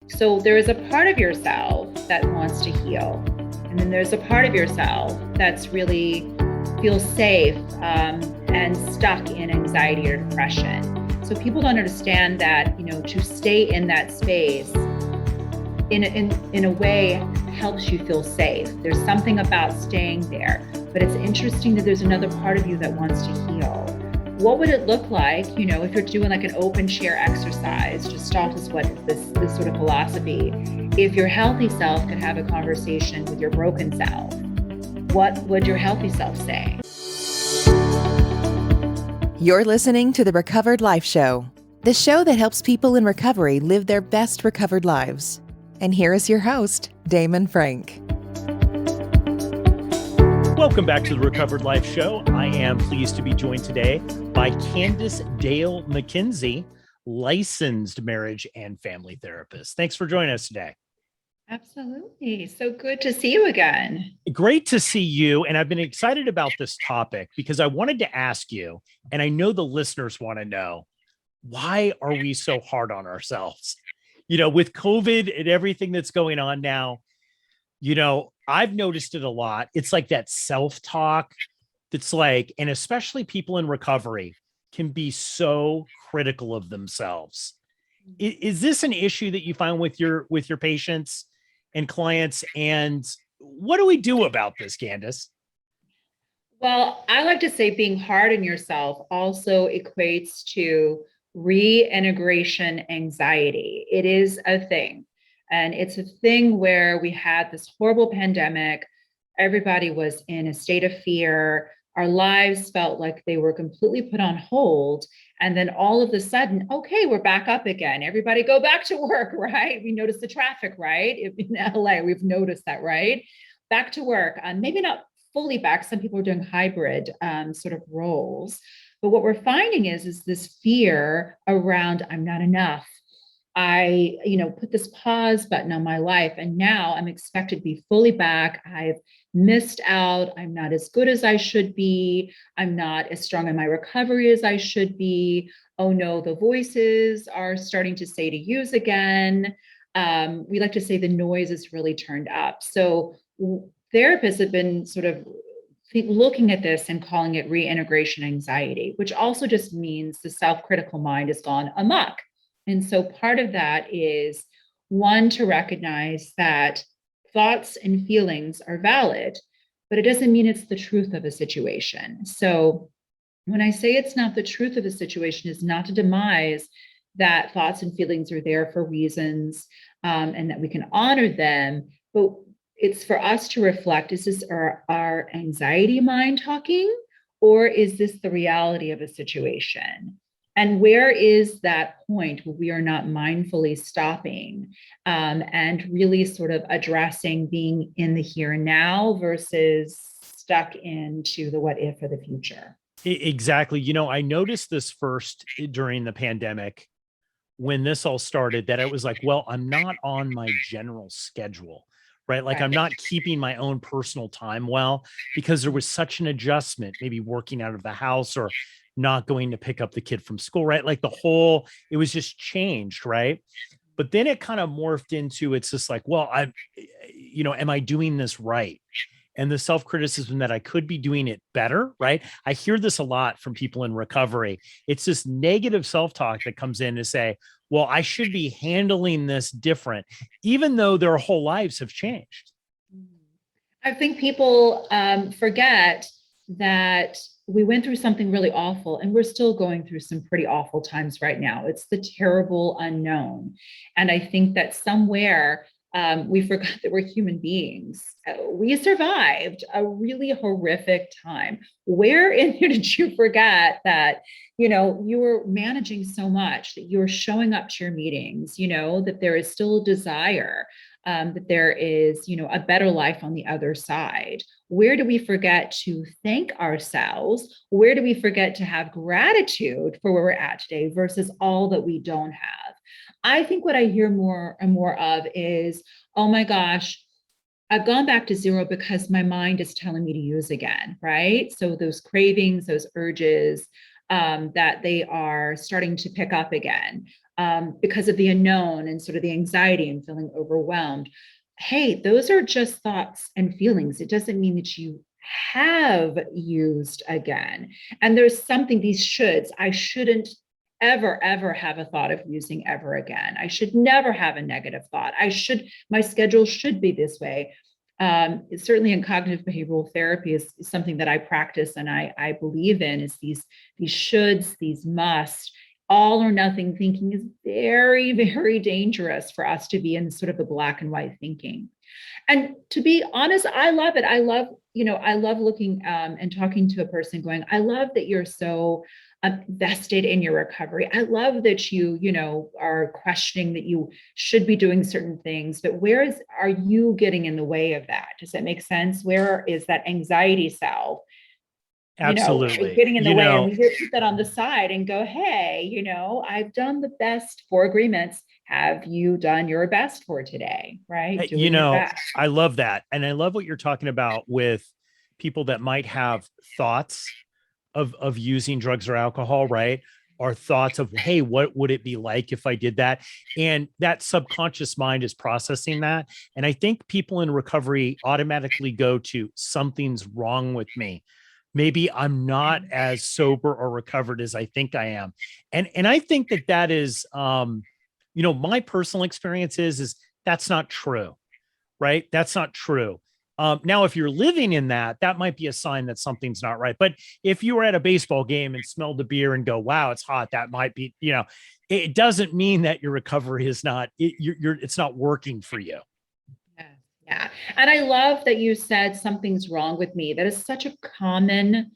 So there is a part of yourself that wants to heal. And then there's a part of yourself that's really feels safe and stuck in anxiety or depression. So people don't understand that, to stay in that space in a way helps you feel safe. There's something about staying there, but it's interesting that there's another part of you that wants to heal. What would it look like, if you're doing like an open chair exercise, just off as what this sort of philosophy, if your healthy self could have a conversation with your broken self, what would your healthy self say? You're listening to the Recovered Life Show, the show that helps people in recovery live their best recovered lives. And here is your host, Damon Frank. Welcome back to the Recovered Life Show. I am pleased to be joined today by Candace Dale McKenzie, licensed marriage and family therapist. Thanks for joining us today. Absolutely. So good to see you again. Great to see you. And I've been excited about this topic because I wanted to ask you, and I know the listeners want to know, why are we so hard on ourselves? With COVID and everything that's going on now, I've noticed it a lot. It's like that self-talk that's like, and especially people in recovery can be so critical of themselves. Is this an issue that you find with your patients and clients? And what do we do about this, Candace? Well, I like to say being hard on yourself also equates to reintegration anxiety. It is a thing. And it's a thing where we had this horrible pandemic. Everybody was in a state of fear. Our lives felt like they were completely put on hold. And then all of a sudden, okay, we're back up again. Everybody go back to work, right? We noticed the traffic, right? In LA, we've noticed that, right? Back to work. Maybe not fully back. Some people are doing hybrid sort of roles. But what we're finding is this fear around, I'm not enough. I, put this pause button on my life, and now I'm expected to be fully back. I've missed out. I'm not as good as I should be. I'm not as strong in my recovery as I should be. Oh no, the voices are starting to say to use again. We like to say the noise is really turned up. So therapists have been sort of looking at this and calling it reintegration anxiety, which also just means the self-critical mind has gone amok. And so part of that is, one, to recognize that thoughts and feelings are valid, but it doesn't mean it's the truth of a situation. So when I say it's not the truth of a situation, is not to demise that thoughts and feelings are there for reasons, and that we can honor them, but it's for us to reflect, is this our anxiety mind talking, or is this the reality of a situation? And where is that point where we are not mindfully stopping and really sort of addressing being in the here and now versus stuck into the what if or the future? Exactly. I noticed this first during the pandemic when this all started, that I was like, well, I'm not on my general schedule, right? Like, I'm not keeping my own personal time well, because there was such an adjustment, maybe working out of the house or not going to pick up the kid from school, right? Like it was just changed, right? But then it kind of morphed into, it's just like, well, am I doing this right? And the self-criticism that I could be doing it better, right? I hear this a lot from people in recovery. It's this negative self-talk that comes in to say, well, I should be handling this different, even though their whole lives have changed. I think people forget that we went through something really awful, and we're still going through some pretty awful times right now. It's the terrible unknown. And I think that somewhere we forgot that we're human beings. We survived a really horrific time. Where in there did you forget that, you were managing so much, that you're showing up to your meetings, that there is still a desire, that there is, a better life on the other side? Where do we forget to thank ourselves? Where do we forget to have gratitude for where we're at today versus all that we don't have? I think what I hear more and more of is, oh my gosh, I've gone back to zero because my mind is telling me to use again, right? So those cravings, those urges, that they are starting to pick up again. because of the unknown and sort of the anxiety and feeling overwhelmed. Hey, those are just thoughts and feelings. It doesn't mean that you have used again. And there's something, these shoulds, I shouldn't ever have a thought of using ever again. I should never have a negative thought. My schedule should be this way. It's certainly in cognitive behavioral therapy is something that I practice and I believe in is these shoulds, these must. All or nothing thinking is very dangerous for us to be in sort of the black and white thinking. And to be honest, I love it. I love looking and talking to a person going, I love that you're so vested in your recovery. I love that you are questioning that you should be doing certain things, but are you getting in the way of that? Does that make sense? Where is that anxiety self? Absolutely. Getting in the way, and we put that on the side and go, hey, I've done the best for agreements. Have you done your best for today? Right. Doing your best. I love that. And I love what you're talking about with people that might have thoughts of using drugs or alcohol, right? Or thoughts of, hey, what would it be like if I did that? And that subconscious mind is processing that. And I think people in recovery automatically go to something's wrong with me. Maybe I'm not as sober or recovered as I think I am. And I think that is, my personal experience is that's not true, right? That's not true. Now, if you're living in that might be a sign that something's not right. But if you were at a baseball game and smelled the beer and go, wow, it's hot, that might be, it doesn't mean that your recovery is not, it's not working for you. Yeah. And I love that you said something's wrong with me. That is such a common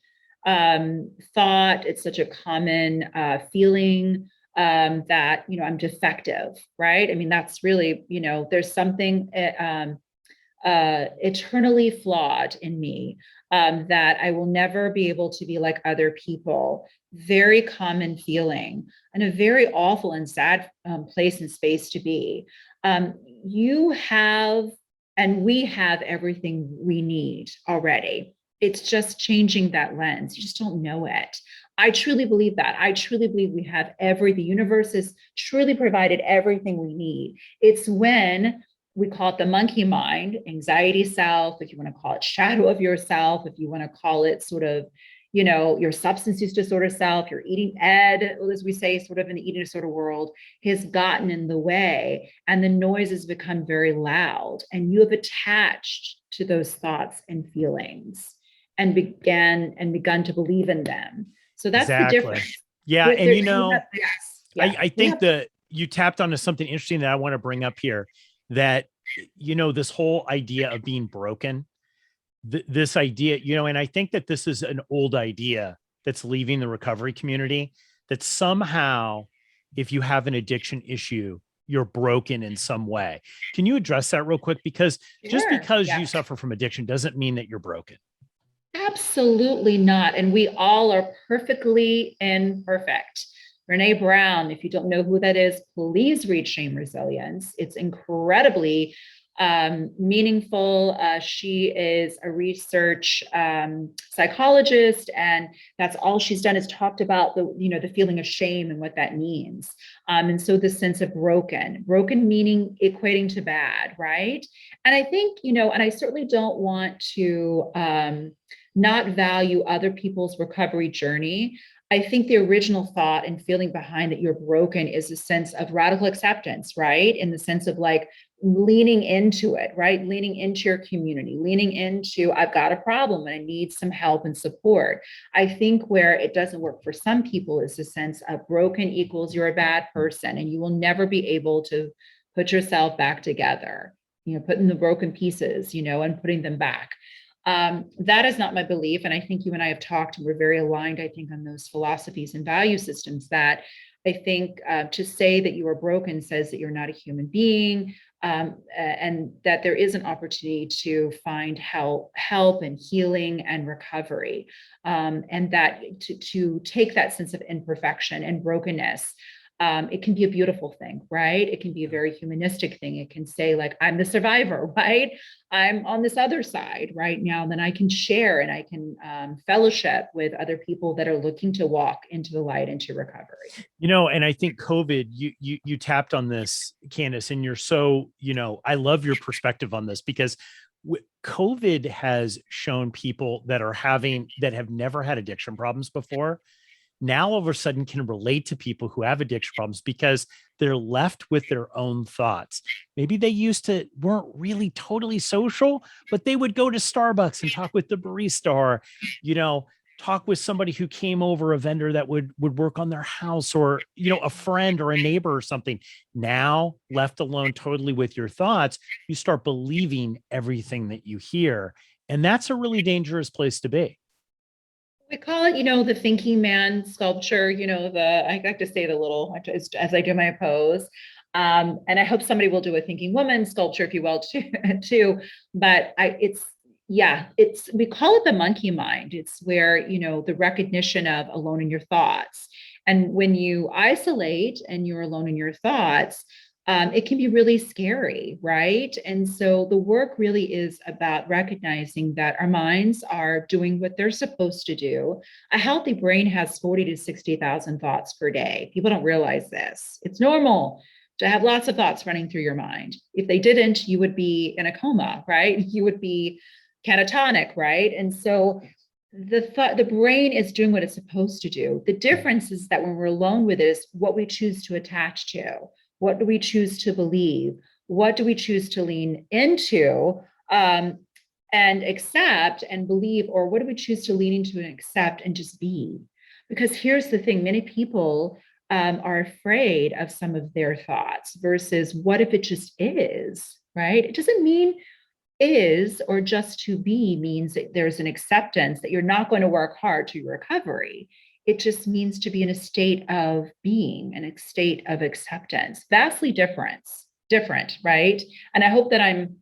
thought. It's such a common feeling that, I'm defective, right? I mean, that's really, there's something eternally flawed in me that I will never be able to be like other people. Very common feeling and a very awful and sad place and space to be. You have and we have everything we need already. It's just changing that lens. You just don't know it. I truly believe that. I truly believe we have the universe has truly provided everything we need. It's when we call it the monkey mind, anxiety self, if you want to call it shadow of yourself, if you want to call it sort of, your substance use disorder self, your eating ed, as we say, sort of in the eating disorder world, has gotten in the way and the noise has become very loud and you have attached to those thoughts and feelings and begun to believe in them. So that's exactly. the difference. Yeah. And yes. I think that you tapped onto something interesting that I want to bring up here that, this whole idea of being broken, this idea, and I think that this is an old idea that's leaving the recovery community, that somehow if you have an addiction issue, you're broken in some way. Can you address that real quick? Because just because you suffer from addiction doesn't mean that you're broken. Absolutely not. And we all are perfectly imperfect. Brene Brown, if you don't know who that is, please read Shame Resilience. It's incredibly meaningful. She is a research psychologist, and that's all she's done is talked about the feeling of shame and what that means. And so the sense of broken meaning equating to bad, right? And I think, and I certainly don't want to not value other people's recovery journey. I think the original thought and feeling behind that you're broken is a sense of radical acceptance, right? In the sense of like leaning into it, right? Leaning into your community, leaning into, I've got a problem and I need some help and support. I think where it doesn't work for some people is the sense of broken equals you're a bad person and you will never be able to put yourself back together, putting the broken pieces, and putting them back. That is not my belief. And I think you and I have talked and we're very aligned, I think, on those philosophies and value systems that I think to say that you are broken says that you're not a human being and that there is an opportunity to find help and healing and recovery and that to take that sense of imperfection and brokenness it can be a beautiful thing, right? It can be a very humanistic thing. It can say, like, I'm the survivor, right? I'm on this other side right now. Then I can share and I can fellowship with other people that are looking to walk into the light, into recovery. And I think COVID, you tapped on this, Candace, and you're so, I love your perspective on this because COVID has shown people that have never had addiction problems before, now all of a sudden can relate to people who have addiction problems because they're left with their own thoughts. Maybe they weren't really totally social, but they would go to Starbucks and talk with the barista, or, talk with somebody who came over, a vendor that would work on their house, or, a friend or a neighbor or something. Now, left alone totally with your thoughts, you start believing everything that you hear. And that's a really dangerous place to be. We call it, the thinking man sculpture, I like to say the little, as I do my pose. And I hope somebody will do a thinking woman sculpture, if you will, too. But we call it the monkey mind. It's where, the recognition of alone in your thoughts. And when you isolate and you're alone in your thoughts, it can be really scary, right? And so the work really is about recognizing that our minds are doing what they're supposed to do. A healthy brain has 40 to 60,000 thoughts per day. People don't realize this. It's normal to have lots of thoughts running through your mind. If they didn't, you would be in a coma, right? You would be catatonic, right? And so the brain is doing what it's supposed to do. The difference is that when we're alone with it is what we choose to attach to. What do we choose to believe? What do we choose to lean into and accept and believe? Or what do we choose to lean into and accept and just be? Because here's the thing, many people are afraid of some of their thoughts versus what if it just is, right? It doesn't mean is or just to be means that there's an acceptance that you're not going to work hard to your recovery. It just means to be in a state of being, in a state of acceptance. Vastly different, right? And I hope that I'm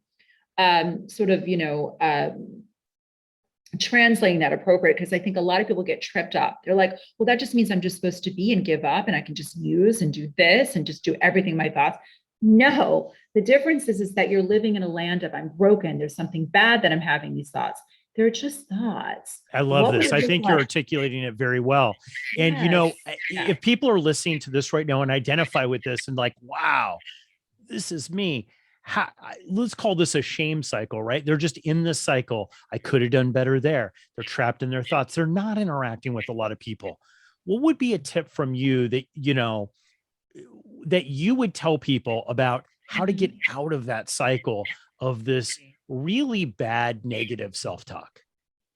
translating that appropriate, because I think a lot of people get tripped up. They're like, well, that just means I'm just supposed to be and give up and I can just use and do this and just do everything my thoughts. No, the difference is that you're living in a land of I'm broken. There's something bad that I'm having these thoughts. They're just thoughts. I love this. I think you're articulating it very well. And, if people are listening to this right now and identify with this and like, wow, this is me. Let's call this a shame cycle, right? They're just in this cycle. I could have done better there. They're trapped in their thoughts. They're not interacting with a lot of people. What would be a tip from you that, that you would tell people about how to get out of that cycle of this really bad negative self-talk?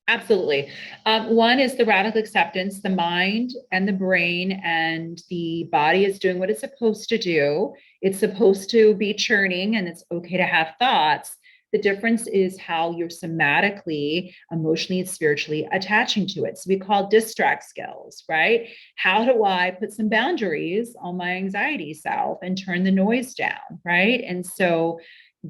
Absolutely. One is the radical acceptance. The mind and the brain and the body is doing what it's supposed to do. It's supposed to be churning and it's okay to have thoughts. The difference is how you're somatically, emotionally, and spiritually attaching to it. So we call distract skills, right? How do I put some boundaries on my anxiety self and turn the noise down, right? And so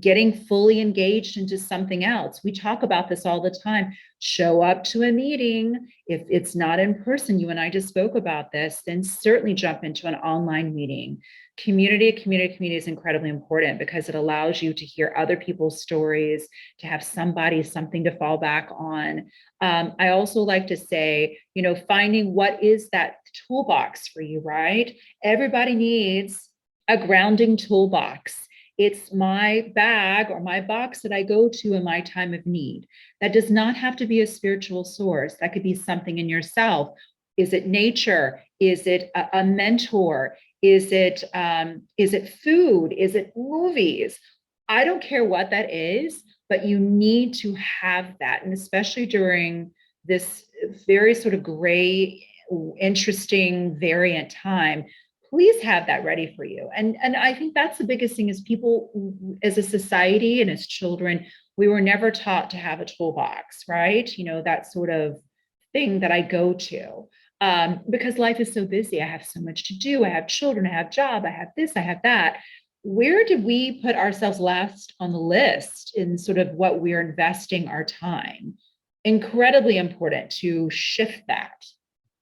getting fully engaged into something else. We talk about this all the time. Show up to a meeting. If it's not in person, you and I just spoke about this, then certainly jump into an online meeting. Community is incredibly important because it allows you to hear other people's stories, to have something to fall back on. I also like to say, finding what is that toolbox for you, right? Everybody needs a grounding toolbox. It's my bag or my box that I go to in my time of need. That does not have to be a spiritual source. That could be something in yourself. Is it nature? Is it a mentor? Is it food? Is it movies? I don't care what that is, but you need to have that. And especially during this very sort of gray, interesting variant time, please have that ready for you. And I think that's the biggest thing is people as a society and as children, we were never taught to have a toolbox, right? That sort of thing that I go to because life is so busy. I have so much to do. I have children, I have a job, I have this, I have that. Where did we put ourselves last on the list in sort of what we're investing our time? Incredibly important to shift that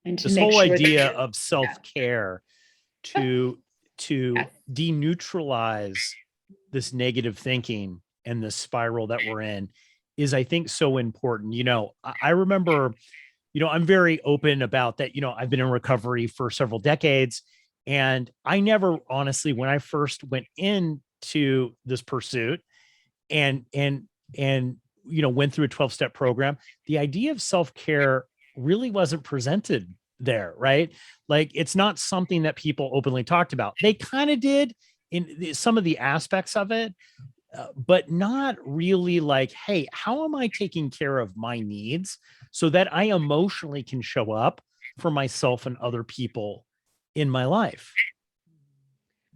and to This make whole sure idea that of self-care to Yes. deneutralize this negative thinking and this spiral that we're in is, I think, so important. I remember, I'm very open about that. I've been in recovery for several decades, and I never, honestly, when I first went into this pursuit and went through a 12-step program, the idea of self-care really wasn't presented there, right? Like, it's not something that people openly talked about. They kind of did in some of the aspects of it, but not really like, hey, how am I taking care of my needs so that I emotionally can show up for myself and other people in my life?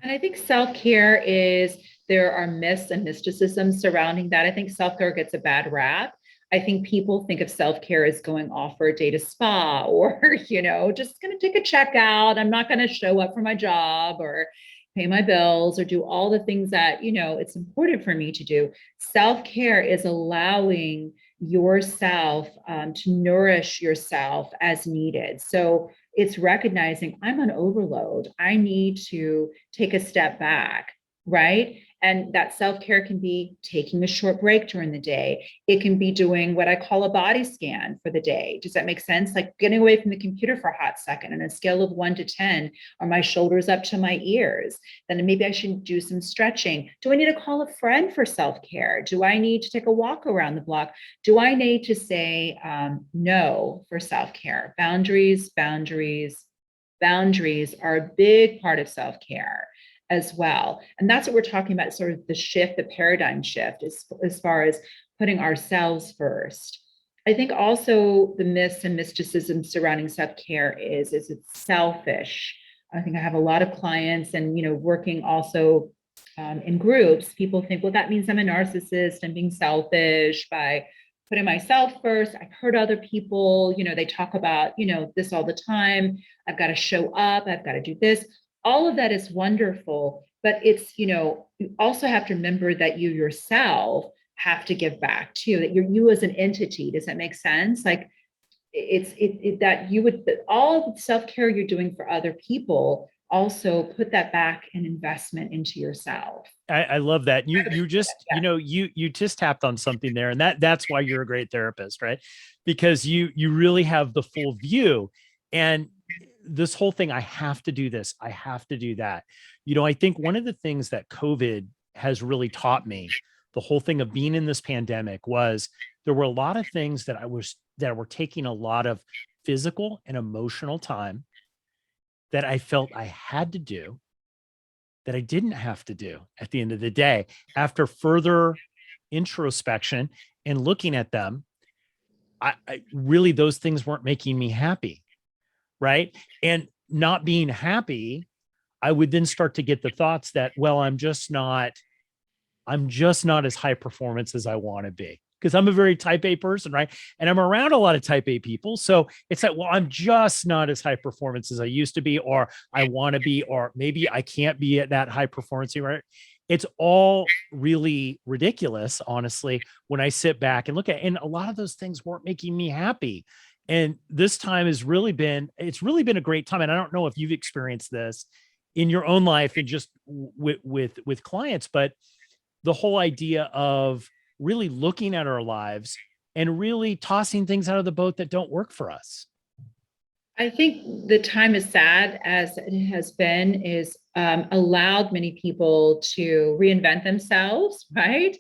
And I think self-care is, there are myths and mysticism surrounding that. I think self-care gets a bad rap. I think people think of self-care as going off for a day to spa or, just going to take a check out. I'm not going to show up for my job or pay my bills or do all the things that, it's important for me to do. Self-care is allowing yourself to nourish yourself as needed. So it's recognizing I'm on overload. I need to take a step back, right? And that self-care can be taking a short break during the day. It can be doing what I call a body scan for the day. Does that make sense? Like getting away from the computer for a hot second. On a scale of 1 to 10, are my shoulders up to my ears? Then maybe I should do some stretching. Do I need to call a friend for self-care? Do I need to take a walk around the block? Do I need to say no for self-care? Boundaries, boundaries, boundaries are a big part of self-care as well. And that's what we're talking about, sort of the shift, the paradigm shift, as far as putting ourselves first. I think also the myths and mysticism surrounding self-care is it's selfish. I think I have a lot of clients and, working also in groups, people think, well, that means I'm a narcissist. I'm being selfish by putting myself first. I've heard other people, they talk about, this all the time. I've got to show up. I've got to do this. All of that is wonderful, but it's, you also have to remember that you yourself have to give back too, that you as an entity. Does that make sense? Like that you would, all the self-care you're doing for other people, also put that back and investment into yourself. I love that. You just, you just tapped on something there, and that's why you're a great therapist, right? Because you really have the full view. And this whole thing, I have to do this, I have to do that. I think one of the things that COVID has really taught me, the whole thing of being in this pandemic, was there were a lot of things that were taking a lot of physical and emotional time that I felt I had to do, that I didn't have to do at the end of the day. After further introspection and looking at them, I really, those things weren't making me happy. Right. And not being happy, I would then start to get the thoughts that, well, I'm just not as high performance as I want to be, because I'm a very type A person, right? And I'm around a lot of type A people. So it's like, well, I'm just not as high performance as I used to be, or I want to be, or maybe I can't be at that high performance, right? It's all really ridiculous, honestly, when I sit back and look at it. And a lot of those things weren't making me happy. And this time it's really been a great time. And I don't know if you've experienced this in your own life and just with clients, but the whole idea of really looking at our lives and really tossing things out of the boat that don't work for us. I think the time, as sad as it has been, is allowed many people to reinvent themselves, right?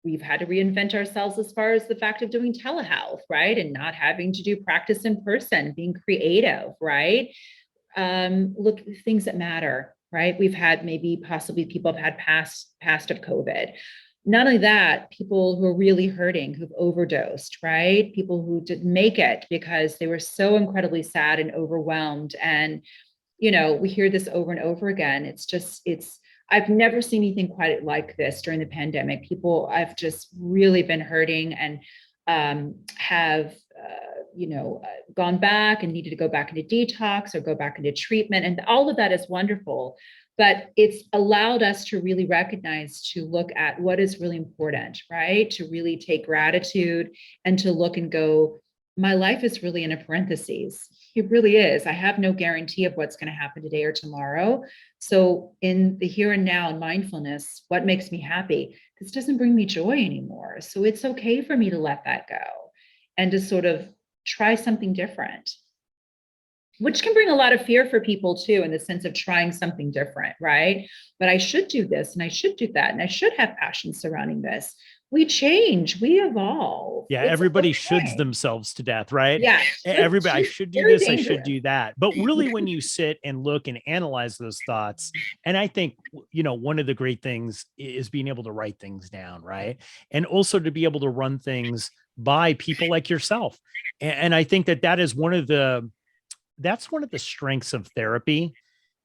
We've had to reinvent ourselves as far as the fact of doing telehealth, right? And not having to do practice in person, being creative, right? Look, things that matter, right? We've had maybe possibly people have had past of COVID. Not only that, people who are really hurting, who've overdosed, right? People who didn't make it because they were so incredibly sad and overwhelmed. And, we hear this over and over again. I've never seen anything quite like this during the pandemic. People, I've just really been hurting and have, gone back and needed to go back into detox or go back into treatment. And all of that is wonderful. But it's allowed us to really recognize, to look at what is really important, right? To really take gratitude and to look and go, my life is really in a parentheses. It really is. I have no guarantee of what's going to happen today or tomorrow. So, in the here and now and mindfulness, what makes me happy? This doesn't bring me joy anymore. So, it's okay for me to let that go and to sort of try something different, which can bring a lot of fear for people too, in the sense of trying something different, right? But I should do this and I should do that and I should have passion surrounding this. We change, we evolve. Yeah, It's everybody shoulds okay. themselves to death, right? Yeah, Everybody, I should do very this, I should dangerous. do that. But really, when you sit and look and analyze those thoughts, and I think, one of the great things is being able to write things down, right? And also to be able to run things by people like yourself. And I think that that is that's one of the strengths of therapy,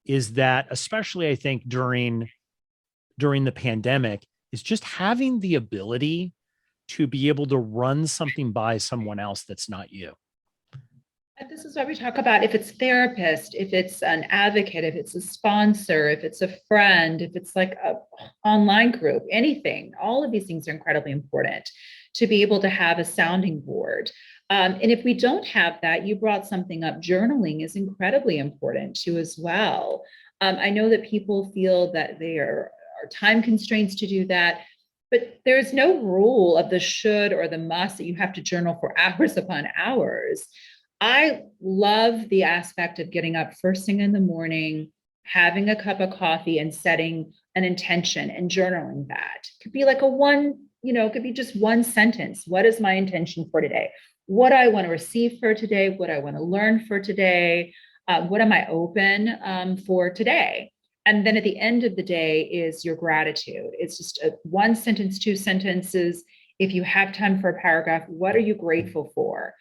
is that, especially I think during the pandemic, is just having the ability to be able to run something by someone else that's not you. And this is what we talk about. If it's therapist, if it's an advocate, if it's a sponsor, if it's a friend, if it's like a online group, anything, all of these things are incredibly important to be able to have a sounding board. And if we don't have that, you brought something up. Journaling is incredibly important too, as well. I know that people feel that are time constraints to do that, but there's no rule of the should or the must that you have to journal for hours upon hours. I love the aspect of getting up first thing in the morning, having a cup of coffee and setting an intention and journaling that. It could be like it could be just one sentence. What is my intention for today? What I want to receive for today? What I want to learn for today? What am I open for today? And then at the end of the day is your gratitude. It's just one sentence, two sentences. If you have time for a paragraph, what are you grateful for?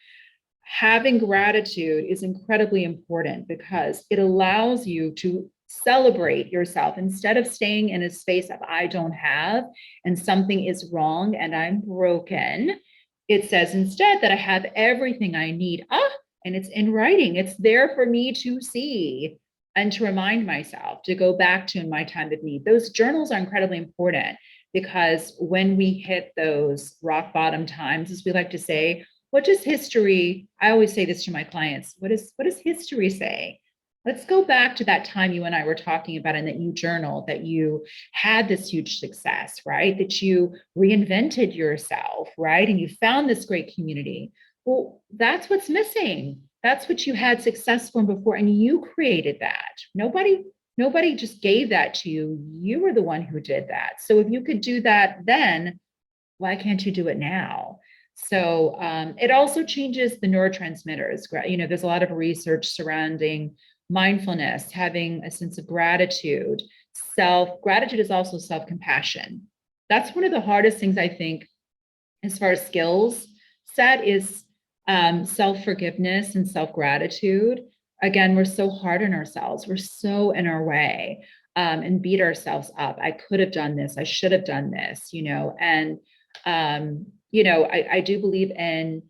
Having gratitude is incredibly important because it allows you to celebrate yourself instead of staying in a space of I don't have and something is wrong and I'm broken. It says instead that I have everything I need. And it's in writing. It's there for me to see and to remind myself to go back to in my time of need. Those journals are incredibly important because when we hit those rock bottom times, as we like to say, what does history, I always say this to my clients, what does history say? Let's go back to that time you and I were talking about and that you journaled, that you had this huge success, right? That you reinvented yourself, right? And you found this great community. Well, that's what's missing. That's what you had success from before, and you created that. Nobody just gave that to you. You were the one who did that. So if you could do that then, why can't you do it now? So it also changes the neurotransmitters. There's a lot of research surrounding mindfulness, having a sense of gratitude. Gratitude is also self-compassion. That's one of the hardest things I think, as far as skills set, is self-forgiveness and self-gratitude. Again, we're so hard on ourselves. We're so in our way and beat ourselves up. I could have done this. I should have done this, and I do believe in,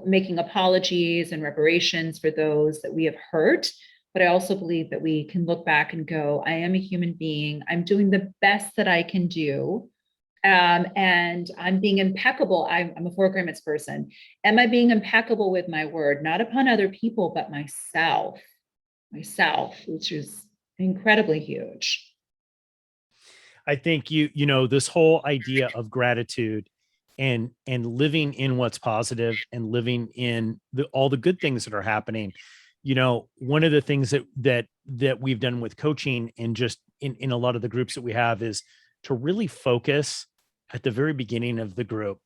making apologies and reparations for those that we have hurt. But I also believe that we can look back and go, I am a human being. I'm doing the best that I can do. And I'm being impeccable. I'm a 4 agreements person. Am I being impeccable with my word, not upon other people, but myself, which is incredibly huge. I think this whole idea of gratitude and living in what's positive and living in all the good things that are happening. One of the things that we've done with coaching and just in a lot of the groups that we have is to really focus at the very beginning of the group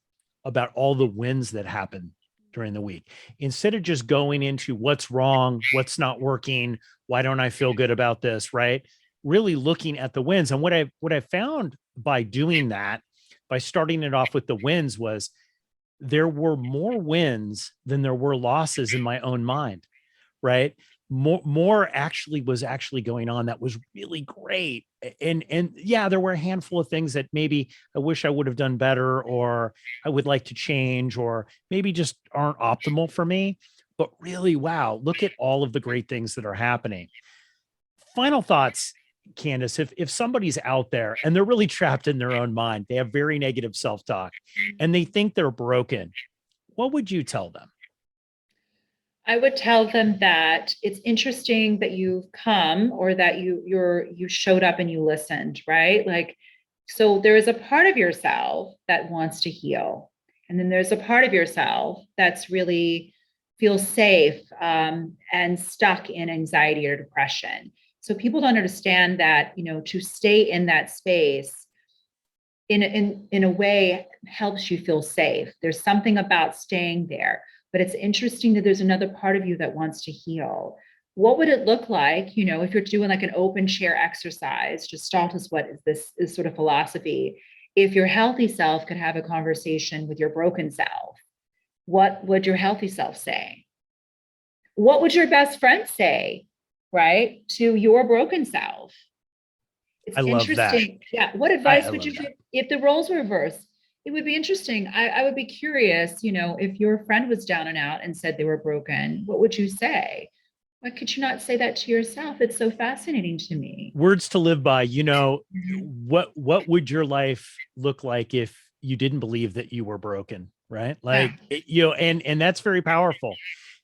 about all the wins that happen during the week, instead of just going into what's wrong, what's not working, why don't I feel good about this, right? Really looking at the wins. And what I found by doing that, by starting it off with the wins, was there were more wins than there were losses in my own mind, right? More actually was actually going on that was really great. And yeah, there were a handful of things that maybe I wish I would have done better, or I would like to change, or maybe just aren't optimal for me. But really, wow, look at all of the great things that are happening. Final thoughts, Candace, if somebody's out there and they're really trapped in their own mind, they have very negative self-talk and they think they're broken, what would you tell them? I would tell them that it's interesting that you've come, or that you showed up and you listened, right? Like, so there is a part of yourself that wants to heal. And then there's a part of yourself that's really feels safe, and stuck in anxiety or depression. So people don't understand that, to stay in that space in a way helps you feel safe. There's something about staying there, but it's interesting that there's another part of you that wants to heal. What would it look like, if you're doing like an open share exercise? Gestalt is what is sort of philosophy. If your healthy self could have a conversation with your broken self, what would your healthy self say? What would your best friend say, right, to your broken self? It's I love that. interesting. Yeah. What I advice would love you that. give if the roles were reversed? It would be interesting. I would be curious, if your friend was down and out and said they were broken, what would you say? Why could you not say that to yourself? It's so fascinating to me. Words to live by. Mhm. What would your life look like if you didn't believe that you were broken? Right. Yeah. Like, and that's very powerful.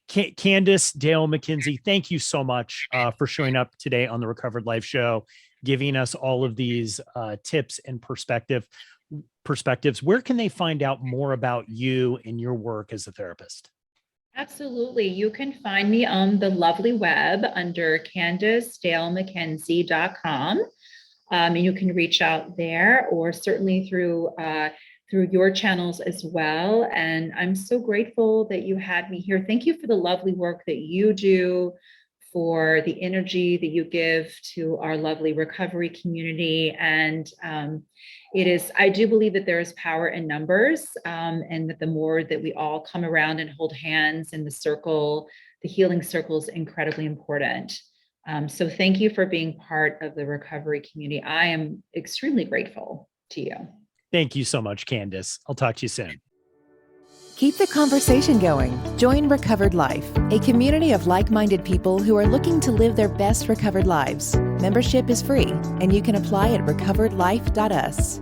Candace Dale McKenzie, thank you so much for showing up today on the Recovered Life Show, giving us all of these tips and perspectives. Where can they find out more about you and your work as a therapist? Absolutely. You can find me on the lovely web under CandaceDaleMcKenzie.com. And you can reach out there, or certainly through your channels as well. And I'm so grateful that you had me here. Thank you for the lovely work that you do, for the energy that you give to our lovely recovery community. And I do believe that there is power in numbers, and that the more that we all come around and hold hands in the circle, the healing circle is incredibly important. So thank you for being part of the recovery community. I am extremely grateful to you. Thank you so much, Candace. I'll talk to you soon. Keep the conversation going. Join Recovered Life, a community of like-minded people who are looking to live their best recovered lives. Membership is free, and you can apply at recoveredlife.us.